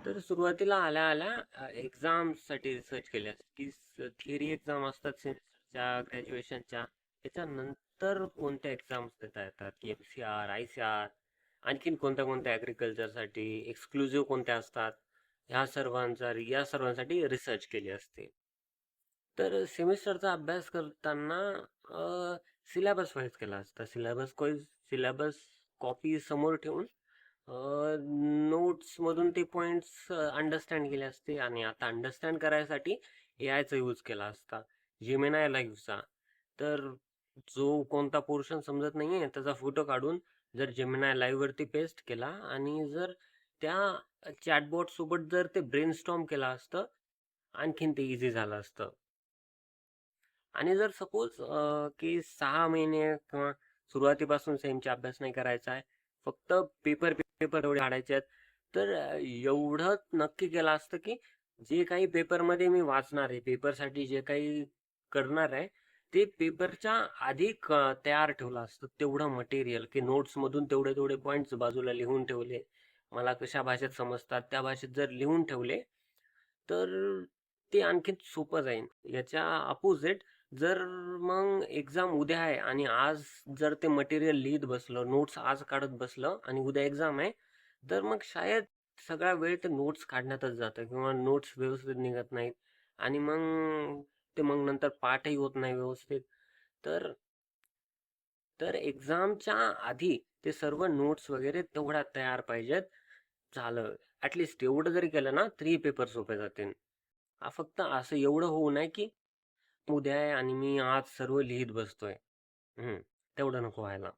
तर सुरुवातीला आल्या आल्या एक्झामसाठी रिसर्च केल्या की थिअरी एक्झाम असतात सेमिस्टरच्या ग्रॅज्युएशनच्या, त्याच्यानंतर कोणत्या एक्झाम्स देता येतात की MCR ICR, आणखीन कोणत्या कोणत्या ॲग्रिकल्चरसाठी एक्सक्लुझिव्ह कोणत्या असतात, या सर्वांसाठी रिसर्च केली असते. तर सेमिस्टरचा अभ्यास करताना सिलेबस वाईज केला असता. सिलेबस कॉपी समोर ठेवून नोट्समधून ते पॉइंट्स अंडरस्टँड केले असते. आणि आता अंडरस्टँड करायसाठी AIचा यूज केला असता, जेमिनाय लाईव्हचा. तर जो कोणता पोर्शन समजत नाहीये त्याचा फोटो काढून जर जेमिनाय लाईव्ह वरती पेस्ट केला आणि जर त्या चॅटबॉट सोबत जर ते ब्रेनस्टॉर्म केलं असतं, आणखीन ते इझी झालं असतं. आणि जर सपोज की 6 महिने किंवा सुरुवातीपासून सेमचा अभ्यास नाही करायचा आहे, फक्त पेपर पेपर एवढे काढायचे आहेत, तर एवढं नक्की केलं असतं की जे काही पेपरमध्ये मी वाचणार आहे, पेपरसाठी जे काही करणार आहे, ते पेपरच्या आधी तयार ठेवलं असतं तेवढं मटेरियल, की नोट्समधून तेवढे तेवढे पॉईंट्स बाजूला लिहून ठेवले. मला कशा भाषेत समजतात त्या भाषेत जर लिहून ठेवले तर ते आणखीन सोपं जाईल. याच्या अपोजिट जर मग एक्झाम उद्या आहे आणि आज जर ते मटेरियल लिहित बसलं, नोट्स आज काढत बसलं आणि उद्या एक्झाम आहे, तर मग शाळेत सगळा वेळ ते नोट्स काढण्यातच जातं किंवा नोट्स व्यवस्थित निघत नाहीत. आणि मग ते मग नंतर पाठही होत नाही व्यवस्थित. तर तर एक्झामच्या आधी ते सर्व नोट्स वगैरे तेवढ्या तयार पाहिजेत. झालं, ऍटलिस्ट एवढं जरी केलं ना तरी पेपर सोपे जातील. फक्त असं एवढं होऊ नये की उद्या आहे आणि मी आज सर्व लिहित बसतोय. तेवढं नको व्हायला.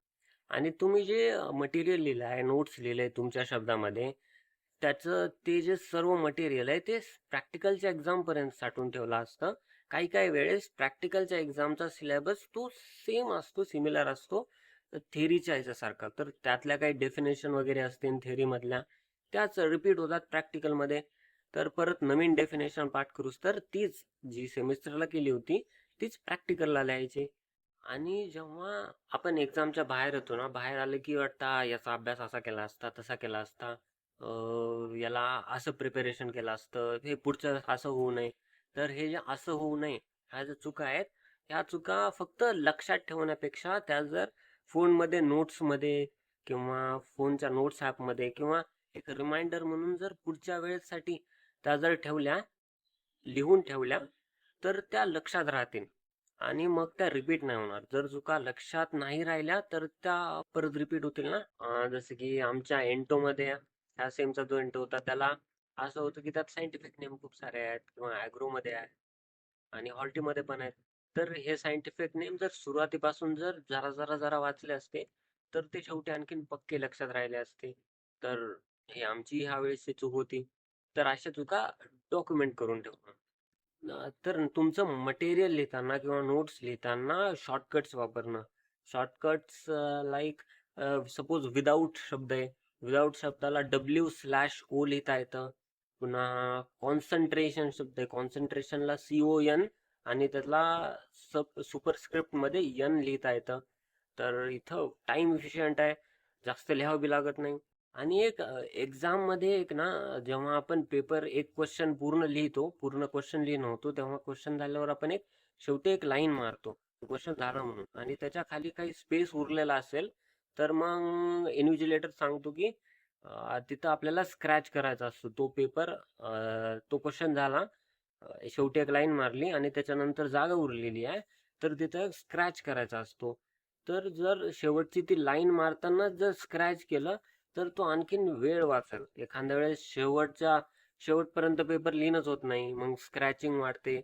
आणि तुम्ही जे मटेरियल लिहिलं आहे, नोट्स लिहिले तुमच्या शब्दामध्ये, त्याचं ते जे सर्व मटेरियल आहे ते प्रॅक्टिकलच्या एक्झाम पर्यंत साठवून ठेवलं असतं. काही काही वेळेस प्रॅक्टिकलच्या एक्झामचा सिलेबस तो सेम असतो, सिमिलर असतो थेअरीच्या ह्याच्यासारखा. तर त्यातल्या काही डेफिनेशन वगैरे असतील थेअरी मधल्या, त्याच रिपीट होतात प्रॅक्टिकलमध्ये. तर परत नवीन डेफिनेशन पाठ करूस तर तीच जी सेमिस्टरला केली होती तीच प्रॅक्टिकलला लिहायची. आणि जेव्हा आपण एक्झामच्या बाहेर येतो ना, बाहेर आलं की वाटतं याचा अभ्यास असा केला असता, तसा केला असता, याला असं प्रिपरेशन केलं असतं, हे पुढचं असं होऊ नये. तर हे जे असं होऊ नये ह्या ज्या चुका आहेत, ह्या चुका फक्त लक्षात ठेवण्यापेक्षा त्या जर फोनमध्ये नोट्समध्ये किंवा फोनच्या नोट्स ॲपमध्ये किंवा एक रिमाइंडर म्हणून जर पुढच्या वेळेसाठी त्या जर ठेवल्या, लिहून ठेवल्या, तर त्या लक्षात राहतील आणि मग त्या रिपीट नाही होणार. जर चुका लक्षात नाही राहिल्या तर त्या परत रिपीट होतील ना. जसं की आमच्या एंटो मध्ये, ह्या सेमचा जो एंटो होता त्याला असं होतं की त्यात सायंटिफिक नेम खूप सारे आहेत किंवा ॲग्रो मध्ये आहे आणि हॉल्टी मध्ये पण आहेत. तर हे सायंटिफिक नेम जर सुरुवातीपासून जर जरा जरा जरा वाचले असते तर ते शेवटी आणखीन पक्के लक्षात राहिले असते. तर ही आमची ह्या वेळेसची चूक होती. तर अशा चुका डॉक्युमेंट करून ठेवणं. तर तुमचं मटेरियल लिहिताना किंवा नोट्स लिहिताना शॉर्टकट्स वापरणं. शॉर्टकट्स लाईक सपोज विदाऊट शब्द आहे, विदाऊट शब्दाला W/O लिहिता येतं. पुन्हा कॉन्सन्ट्रेशन शब्द आहे, कॉन्सन्ट्रेशनला CON आणि त्यातला सुपरस्क्रिप्ट मध्ये N लिहिता येतं. तर इथं टाइम इफिशियंट आहे, जास्त लिहावं बी लागत नाही. आणि एक एक्झाम मध्ये एक ना, जेव्हा आपण पेपर एक क्वेश्चन पूर्ण लिहितो, पूर्ण क्वेश्चन लिहिणं होतो, तेव्हा क्वेश्चन झाल्यावर आपण एक शेवटी एक लाईन मारतो क्वेश्चन झाला म्हणून, आणि त्याच्या खाली काही स्पेस उरलेला असेल तर मग इन्व्हिजिलेटर सांगतो की तिथं आपल्याला स्क्रॅच करायचा असतो तो पेपर. तो क्वेश्चन झाला, शेवटी एक लाईन मारली आणि त्याच्यानंतर जागा उरलेली आहे, तर तिथं स्क्रॅच करायचा असतो. तर जर शेवटची ती लाईन मारताना जर स्क्रॅच केलं तर तो आणखीन वेळ वाचेल. एखाद्या वेळेस शेवटपर्यंत पेपर लिहिणंच होत नाही, मग स्क्रॅचिंग वाढते,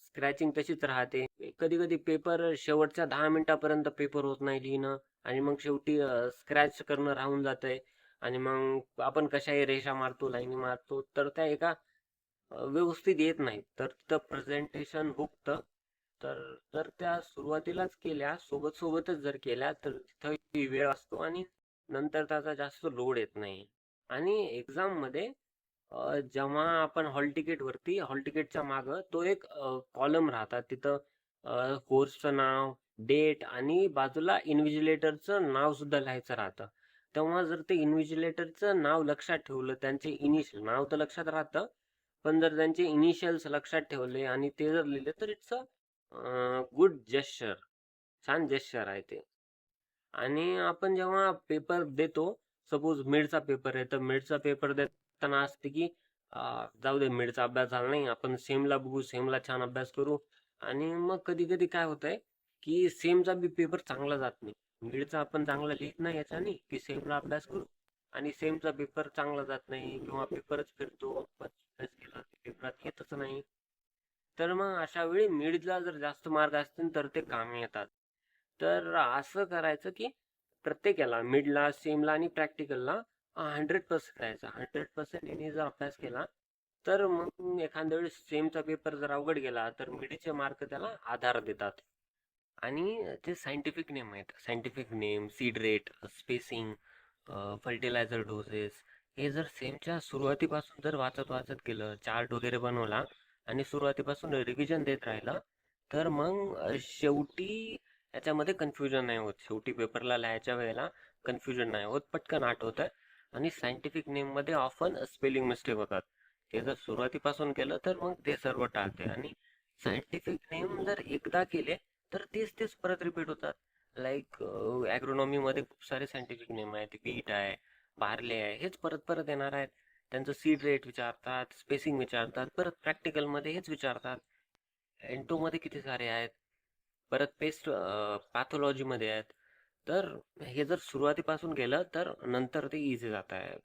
स्क्रॅचिंग तशीच राहते. कधी कधी पेपर शेवटच्या 10 मिनिटापर्यंत पेपर होत नाही लिहिणं, आणि मग शेवटी स्क्रॅच करणं राहून जातंय. आणि मग आपण कशाही रेषा मारतो, लाईनी मारतो, तर त्या एका व्यवस्थित येत नाही, तर तिथं प्रेझेंटेशन हुकतं. तर तर त्या सुरुवातीलाच केल्या, सोबत सोबतच जर केल्या तर तिथं वेळ असतो आणि नंतर त्याचा जास्त लोड येत नाही. आणि एक्झाम मध्ये जेव्हा आपण हॉल तिकीटच्या माग तो एक कॉलम राहतात, तिथं कोर्सचं नाव, डेट आणि बाजूला इन्व्हिजिलेटरचं नाव सुद्धा लिहायचं राहतं. तेव्हा जर ते इन्व्हिजिलेटरचं नाव लक्षात ठेवलं, त्यांचे इनिशियल नाव तर लक्षात राहतं, पण जर त्यांचे इनिशियल्स लक्षात ठेवले आणि ते जर लिहिले तर इट्स अ गुड जेस्चर, छान जेस्चर आहे ते. आणि आपण जेव्हा पेपर देतो, सपोज मिडचा पेपर आहे, तर मिडचा पेपर देताना असते की जाऊ दे, मिडचा अभ्यास झाला नाही, आपण सेमला बघू, सेमला छान अभ्यास करू. आणि मग कधी कधी काय होतंय की सेमचा बी पेपर चांगला जात नाही. मिडचा आपण चांगला लिहित नाही याच्याने की सेमला अभ्यास करू, आणि सेमचा पेपर चांगला जात नाही किंवा पेपरच फिरतो, आपण अभ्यास केला पेपरात येतच नाही. तर मग अशा वेळी मिडला जर जास्त मार्क असतील तर ते कामी येतात. तर असं करायचं की प्रत्येक याला, मिडला, सेमला आणि प्रॅक्टिकलला 100% द्यायचा. 100% यांनी जर अभ्यास केला तर मग एखाद्या वेळेस सेमचा पेपर जर अवघड गेला तर मिडचे मार्क त्याला आधार देतात. आणि ते सायंटिफिक नेम आहेत, scientific name, seed rate, spacing, fertiliser doses, हे जर सेमच्या सुरुवातीपासून जर वाचत वाचत गेलं, चार्ट वगैरे बनवला आणि सुरुवातीपासून रिव्हिजन देत राहिलं, तर मग शेवटी याच्यामध्ये कन्फ्युजन नाही होत. शेवटी पेपरला लिहायच्या वेळेला कन्फ्युजन नाही होत, पटकन आठवतं. आणि सायंटिफिक नेम मध्ये ऑफन स्पेलिंग मिस्टेक होतात. ते जर सुरुवातीपासून केलं तर मग ते सर्व टाळते. आणि सायंटिफिक नेम जर एकदा केले तर तेच तेच परत रिपीट होतात. लाईक ॲग्रोनॉमी मध्ये खूप सारे सायंटिफिक नेम आहेत, बीट आहे, पार्ले आहे, हेच परत परत येणार आहेत. त्यांचं सीड रेट विचारतात, स्पेसिंग विचारतात, परत प्रॅक्टिकल मध्ये हेच विचारतात. एंटो मध्ये किती सारे आहेत, परत पेस्ट पॅथॉलॉजी मध्ये आहेत. तर हे जर सुरुवातीपासून केलं तर नंतर ते इझी जात आहे.